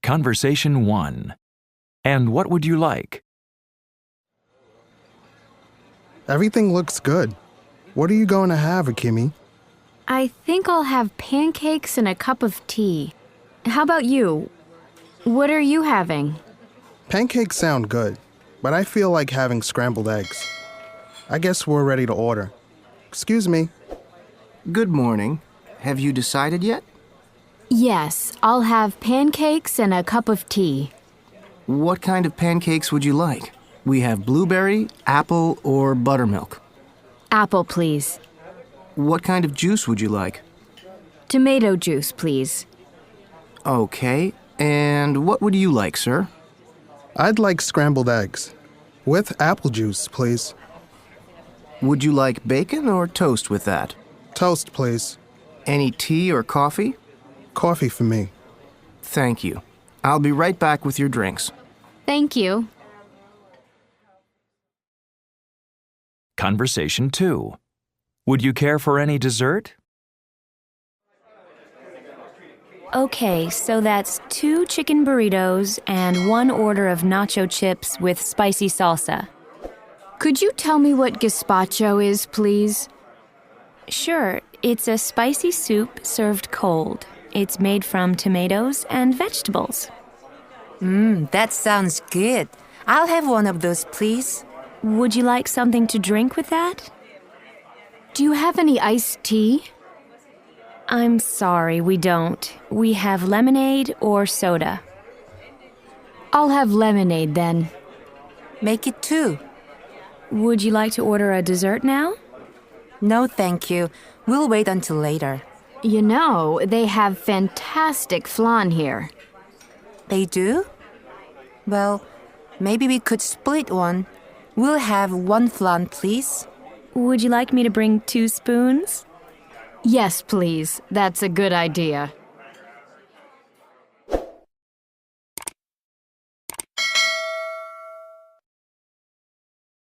Conversation 1. And what would you like? Everything looks good. What are you going to have, Akimi? I think I'll have pancakes and a cup of tea. How about you? What are you having? Pancakes sound good, but I feel like having scrambled eggs. I guess we're ready to order. Excuse me. Good morning. Have you decided yet? Yes, I'll have pancakes and a cup of tea. What kind of pancakes would you like? We have blueberry, apple, or buttermilk. Apple, please. What kind of juice would you like? Tomato juice, please. Okay, and what would you like, sir? I'd like scrambled eggs. With apple juice, please. Would you like bacon or toast with that? Toast, please. Any tea or coffee? Coffee for me. Thank you. I'll be right back with your drinks. Thank you. Conversation 2. Would you care for any dessert? Okay, so that's 2 chicken burritos and 1 order of nacho chips with spicy salsa. Could you tell me what gazpacho is, please? Sure, it's a spicy soup served cold. It's made from tomatoes and vegetables. That sounds good. I'll have one of those, please. Would you like something to drink with that? Do you have any iced tea? I'm sorry, we don't. We have lemonade or soda. I'll have lemonade then. Make it 2. Would you like to order a dessert now? No, thank you. We'll wait until later. You know, they have fantastic flan here. They do? Well, maybe we could split one. We'll have 1 flan, please. Would you like me to bring 2 spoons? Yes, please. That's a good idea.